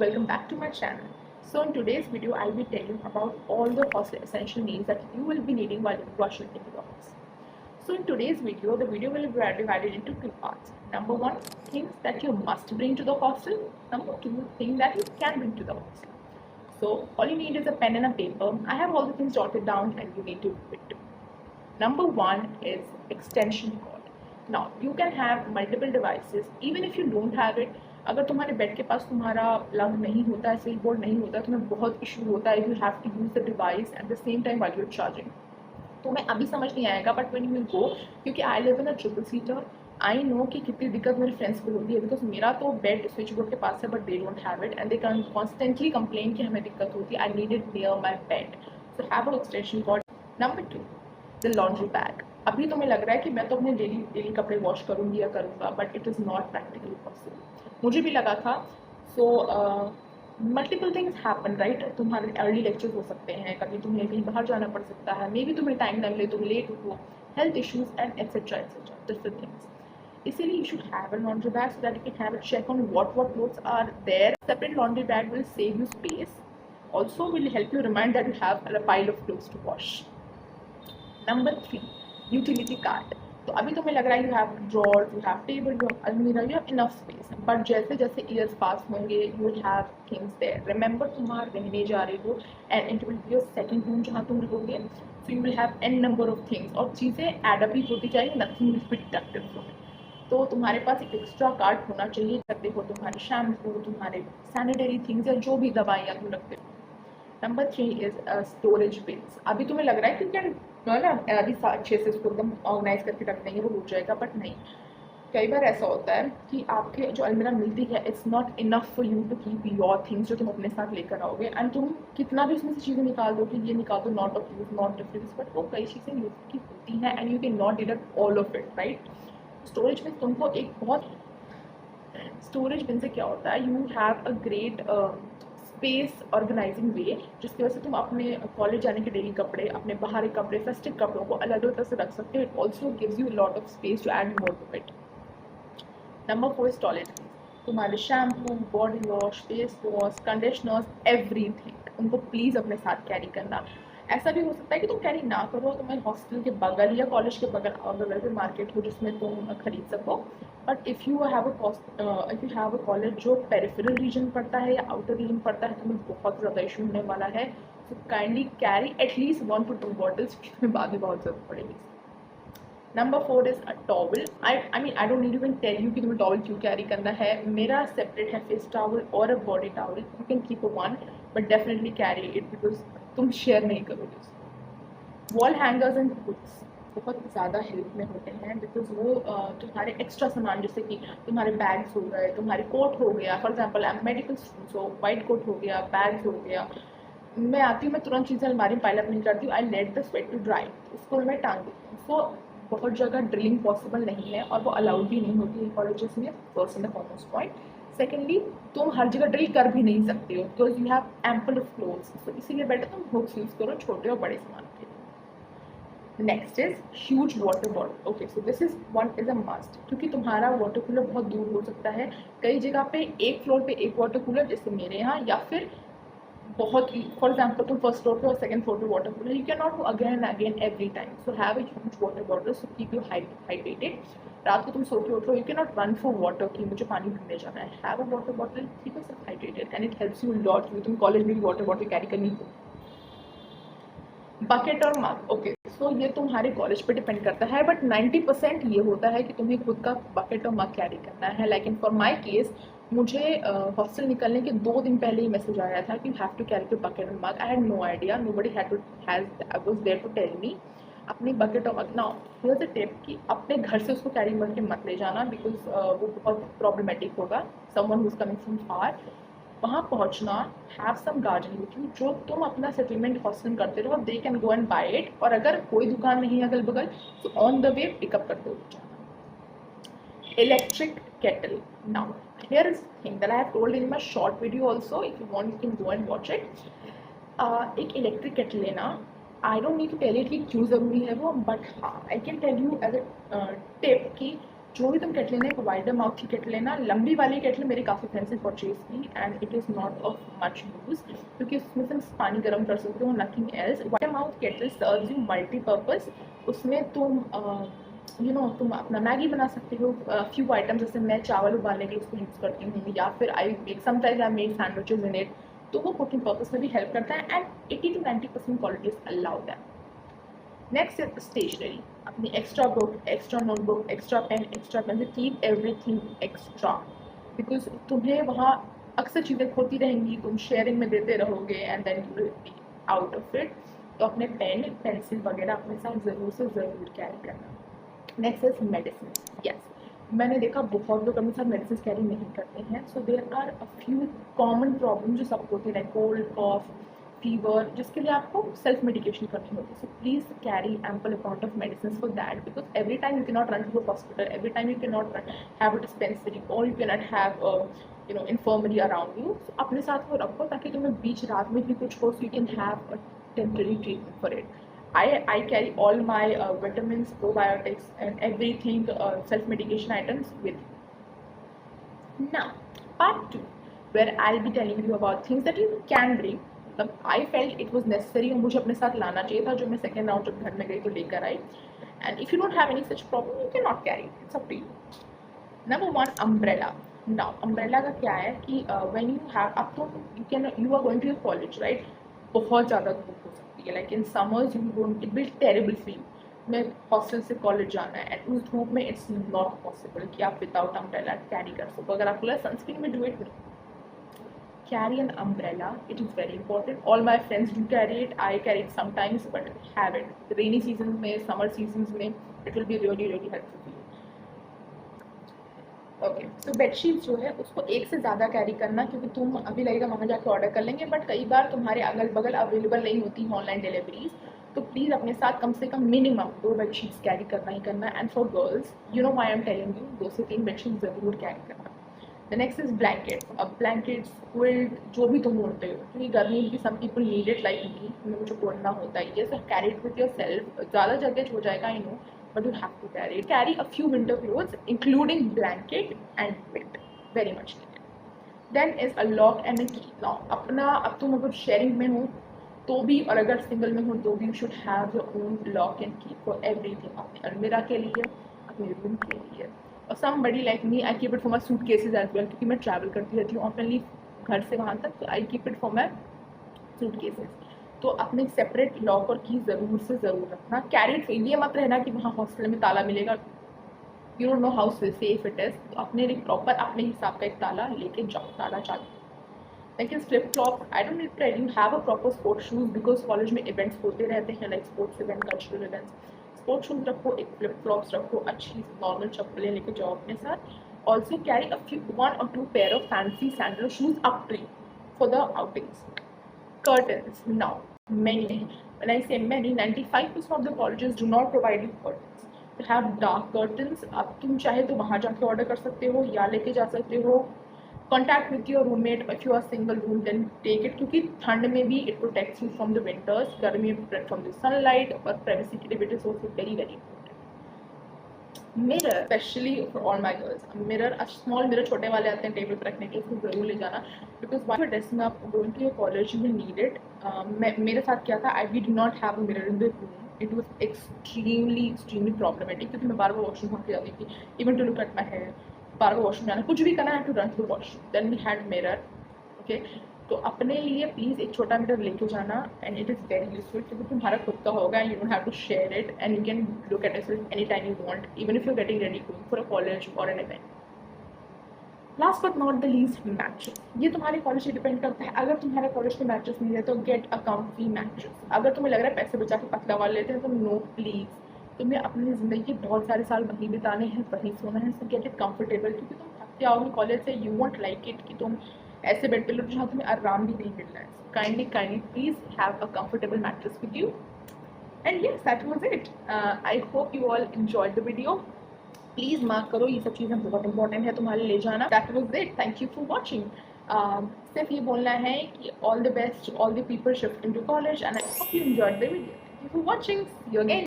Welcome back to my channel. So in today's video I'll be telling about all the hostel essential needs that you will be needing while you rush into the office. So in today's video, the video will be divided into two parts. Number one, things that you must bring to the hostel. Number two, things that you can bring to the hostel. So all you need is a pen and a paper. I have all the things jotted down and you need to do it too. Number one is extension cord. Now you can have multiple devices even if you don't have it. अगर तुम्हारे bed के पास तुम्हारा plug नहीं होता है, switch board नहीं होता, तुम्हें बहुत इशू होता है, you have to use the device at the same time while you are charging. तुम्हें अभी समझ नहीं आएगा but when you will go, क्योंकि I live in a triple seater, I know कि कितनी दिक्कत मेरे फ्रेंड्स को होती है. बिकॉज मेरा तो बेड स्विच बोर्ड के पास है but they don't have it and they can constantly complain कि हमें दिक्कत होती है. I need it near my bed, so have a extension cord. Number two, the laundry bag. अभी तुम्हें लग रहा है कि मैं तो अपने डेली कपड़े वॉश करूँगी या करूँगा, but it is not practically possible. मुझे भी लगा था. So multiple things happen right. तुम्हारे अर्ली लेक्चर्स हो सकते हैं, कभी तुम्हें कहीं बाहर जाना पड़ सकता है, मे बी तुम्हें टाइम ना मिले, तुम लेट उठो, health issues and etcetera different things. इसीलिए you should have a laundry bag so that you can have a check on what clothes are there. Separate laundry bag will save you space, also will help you remind that you have a pile of clothes to wash. Number three, utility card. तो अभी तुम्हें लग रहा है you have drawers, you have table, you have अलमीरा, you have enough space, but जैसे जैसे years pass होंगे you will have things there. Remember तुम वहाँ रहने जा रहे हो and it will be your second home जहाँ तुम रहोगे. So you will have an number of things और चीज़ें एडअप ही होती जाएंगी, nothing will be deducted from it. तो तुम्हारे पास एक एक्स्ट्रा कार्ड होना चाहिए. करते हो तुम्हारे शैम्पू, तुम्हारे सैनिटरी थिंग्स या जो भी दवाइयाँ तुम रखते हो. Number three is storage beans. अभी तुम्हें लग रहा है कि क्या ना अभी अच्छे से उसको एकदम ऑर्गेनाइज करके रख देंगे वो हो जाएगा, बट नहीं. कई बार ऐसा होता है कि आपके जो अलमीरा मिलती है it's not enough for you to keep your things जो तुम अपने साथ लेकर आओगे. एंड तुम कितना भी उसमें से चीज़ें निकाल दो कि ये निकाल दो, not of use, not difference, but वो कई चीज़ें यूज की होती हैं and you can not deduct all of it right. Storage में तुमको एक बहुत स्टोरेज बिन से क्या होता है, you have a great space organising way, जिसकी वजह से तुम अपने कॉलेज जाने के डेली कपड़े, अपने बाहरी कपड़े, फेस्टिव कपड़ों को अलग अलग तरह से रख सकते हो. It also gives you lot of space to add more to it. Number four is toilet. तुम्हारे shampoo, body wash, face wash, conditioners, everything उनको प्लीज़ अपने साथ कैरी करना. ऐसा भी हो सकता है कि तुम कैरी ना करो, तुम्हें हॉस्टल के बगल या कॉलेज के बगल अगर कोई मार्केट हो जिसमें तुम खरीद सको. But if you have a college जो पेरिफेरल रीजन पड़ता है या आउटर रीजन पड़ता है, तुम्हें बहुत ज़्यादा इशू होने वाला है. So kindly carry at least 1 to 2 bottles, तुम्हें बाद में बहुत ज़रूरत पड़ेगी. Number four is a towel. I don't need you can tell you कि तुम्हें टॉवल क्यों कैरी करना है. मेरा सेपरेट है फेस टॉवल और a body towel. You can keep a one but definitely carry it because तुम शेयर नहीं करोगे. वॉल हैंगर्स एंड हुड्स बहुत ज़्यादा हेल्प में होते हैं बिकॉज वो तुम्हारे एक्स्ट्रा सामान, जैसे कि तुम्हारे बैग्स हो गए, तुम्हारे कोट हो गया, फॉर एग्जांपल मेडिकल स्टूडेंट्स हो, वाइट कोट हो गया, बैग्स हो गया. मैं आती हूँ, मैं तुरंत चीज़ें अलमारी में पाइल अप नहीं करती हूँ. I let the sweat to dry, उसको मैं टांग देती हूँ. सो बहुत जगह ड्रिलिंग पॉसिबल नहीं है और वो अलाउड भी नहीं होती है कॉलेजेस में. First and the foremost point. Secondly, तुम हर जगह ड्रिल कर भी नहीं सकते हो because you have ample of clothes. तो इसीलिए बेटर तुम हुक्स यूज़ करो छोटे और बड़े सामान के लिए. Next is huge water bottle. Okay, so this is one is a must, क्योंकि तुम्हारा वाटर कूलर बहुत दूर हो सकता है. कई जगह पे एक फ्लोर पे एक वाटर कूलर, जैसे मेरे यहाँ, या फिर बहुत, फॉर एग्जाम्पल तुम फर्स्ट फ्लोर पे और सेकंड फ्लोर पे water cooler, you can not go again and again every time. So have a huge water bottle so keep you hydrated. रात को तुम सो के उठो, you can not run for water कि मुझे पानी पीने जाना है. Have a water bottle, keep yourself hydrated and it helps you lot. तुम कॉलेज में भी वाटर बॉटल कैरी करनी हो. बकेट और मग. ओके, सो ये तुम्हारे कॉलेज पे डिपेंड करता है बट 90% ये होता है कि तुम्हें खुद का बकेट और मग कैरी करना है. Like in for my case, मुझे हॉस्टल निकलने के 2 दिन पहले ही मैसेज आया था कि you have to carry your bucket और mug. I had no idea, nobody was there to tell me. अपनी बकेट और मग ना, हियर्स अ टिप कि अपने घर से उसको कैरी करके मत ले जाना बिकॉज वो बहुत प्रॉब्लमेटिक होगा. Someone who is coming from far, वहाँ पहुँचना, have some garden with you, जो तुम अपना सेटलमेंट हॉस्टल करते रहो, they can go and buy it. और अगर कोई दुकान नहीं है अगल बगल तो ऑन द वे पिकअप करते हुए जाना. Electric kettle. Now here is thing that I have told in my short video also, if you want you can go and watch it. एक इलेक्ट्रिक केटल लेना, I don't need to tell it कि क्यों ज़रूरी है वो, but हाँ I can tell you as a tip कि जो भी तुम केटल लेना, एक वाइडर माउथ की केटल लेना। लंबी वाली केटल मेरे काफ़ी फ्रेंड्स ने परचेज की and it is not of much use, क्योंकि उसमें तुम पानी गर्म कर सकते हो, nothing else. Wider mouth kettle serves you multipurpose. उसमें तुम तुम अपना मैगी बना सकते हो, फ्यू आइटम्स, जैसे मैं चावल उबालने के लिए उसको यूज़ करती हूँ, या फिर I make sometimes I make sandwiches in it, तो वो कुकिंग पर्पज़ में भी हेल्प करता है and 80 to 90% quality is allowed है। Next is stationery. अपनी extra book, extra notebook, extra pen, extra pencil, keep everything extra, because तुम्हें वहाँ अक्सर चीज़ें खोती रहेंगी, तुम शेयरिंग में देते रहोगे and then you will be out of it. तो अपने पेन पेंसिल वगैरह अपने साथ ज़रूर से ज़रूर कैरी करना। Next is medicine. यस, मैंने देखा बहुत लोग अपने साथ मेडिसिन कैरी नहीं करते हैं। So there are a few common problem जो सबको होती है, लाइक कोल्ड, कॉफ, फीवर, जिसके लिए आपको सेल्फ मेडिकेशन करनी होती है। So please carry ample amount of medicine for that, because every time you can not run to a hospital, every time you can not have a dispensary, और you can not have infirmary around you. So अपने साथ वो रखो ताकि तुम्हें बीच रात में भी कुछ हो, so you can have a temporary treatment for it. I carry all my vitamins, probiotics, and everything self-medication items with me. Now, part 2, where I'll be telling you about things that you can bring. I felt it was necessary और मुझे अपने साथ लाना चाहिए था, जो मैं second round जब घर में गई तो लेकर आई. And if you don't have any such problem, you cannot carry it. It's up to you. Number 1, umbrella. Now, umbrella का क्या है कि when you have, अब तो you are going to your college, right? बहुत ज़्यादा धूप हो सकती है, like in summers you going it will terrible feel. मैं हॉस्टल से कॉलेज जाना है एंड उस धूप में इट्स नॉट पॉसिबल कि आप विदाउट अम्ब्रेला कैरी कर सको। अगर आपको लगा सनस्क्रीन में do it, carry an umbrella, it is very important. All my friends do carry it, I carry it sometimes, but have it. Rainy season में, summer season में it will be really really helpful. Okay, तो bedsheet जो है उसको एक से ज़्यादा carry करना, क्योंकि तुम अभी लगेगा वहाँ जाके ऑर्डर कर लेंगे, बट कई बार तुम्हारे अगल बगल अवेलेबल नहीं होती ऑनलाइन डिलीवरीज। तो प्लीज़ अपने साथ कम से कम मिनिमम 2 बेडशीट्स कैरी करना ही करना। And for girls, you know why I am telling you, 2 से 3 बेडशीट ज़रूर कैरी करना। The next is blankets. अब ब्लैंकेट्स, क्विल्ट, जो भी तुम बोलते हो, क्योंकि गर्मी भी some people need it like me, तुम्हें मुझे बोलना होता है ये, so carry it with your self. ज़्यादा जगह हो जाएगा, I know, but you have to carry it. Carry a few winter clothes, including blanket and quilt, very much needed. Then is a lock and a key. Now, अपना अब तुम अगर sharing में हो तो भी, और अगर सिंगल में हो तो भी, you should have your own lock and की फॉर एवरीथिंग। अपने अलमीरा के लिए, अपने रूम के लिए, और somebody like me, I keep it for my suitcases as well, क्योंकि मैं ट्रैवल करती रहती हूँ ऑफनली घर से वहाँ तक, तो I keep it for my suitcases. तो अपने सेपरेट लॉक और की ज़रूर से ज़रूर रखना। कैरी, ये मत रहना कि वहाँ हॉस्टल में ताला मिलेगा, you don't know how safe it is. तो अपने लिए प्रॉपर अपने हिसाब का एक ताला लेके जाओ, ताला चाबी। लेकिन flip flop, I don't need to tell you, have a proper sports shoes, because college में इवेंट्स होते रहते हैं, like sports event, cultural events. Sports shoes रखो, एक फ्लिप फ्लॉप्स रखो, अच्छी नॉर्मल चप्पलें लेके जाओ अपने साथ। Also carry a few 1 or 2 pair of fancy sandal shoes up to you for the outings. Curtains. Now, many, when I say many, 95% of the colleges do not provide you curtains. To have dark curtains, अब तुम चाहे तो वहाँ जाके order कर सकते हो या लेके जा सकते हो। Contact with your roommate. If you are single room, then take it, क्योंकि ठंड में भी it protects you from the winters, गर्मी में protect from the sunlight, और privacy के लिए it is also very very important. Mirror, specially for all my girls, mirror, small mirror छोटे वाले आते हैं टेबल पर रखने के लिए, उसको जरूर ले जाना, because while dressing up going to your college you will need it. मेरे साथ क्या था, I we do not have a mirror in the room, it was extremely problematic, क्योंकि मैं बार बार वॉशरूम भाग जाती थी, even to look at my hair, बार बार वॉशरूम जाना, कुछ भी करना है to run to washroom. Then we had mirror. Okay, तो अपने लिए प्लीज़ एक छोटा मिरर लेके जाना, and it is very useful, क्योंकि तुम्हारा खुद का होगा, you don't have to share it, and you can look at it any time you want, even if you are getting ready for a college और an event. Last but not the least, mattress. ये तुम्हारे college से depend करता है। अगर तुम्हारे college में mattress नहीं है तो गेट अ कम्फी मैट्रेस। अगर तुम्हें लग रहा है पैसे बचा के पतला वाले लेते हैं तो नो प्लीज़, तुम्हें अपनी ज़िंदगी के बहुत सारे साल वहीं बिताने हैं, वहीं सोना है, सो गेट इट कम्फर्टेबल, क्योंकि तुम थक के आओगे कॉलेज से, यू वॉन्ट लाइक इट कि तुम ऐसे बेड पे लो जहाँ तुम्हें आराम भी नहीं मिल रहा है। Kindly please have a comfortable mattress with you. And yes, that was it. I hope you all enjoyed the video. Please mark करो, ये सब चीज़ें बहुत इंपॉर्टेंट है तुम्हारे ले जाना। That was it, thank you for watching. सिर्फ ये बोलना है कि all the best, all the people shift into college, and I hope you enjoyed the video. Thank you for watching, see you again.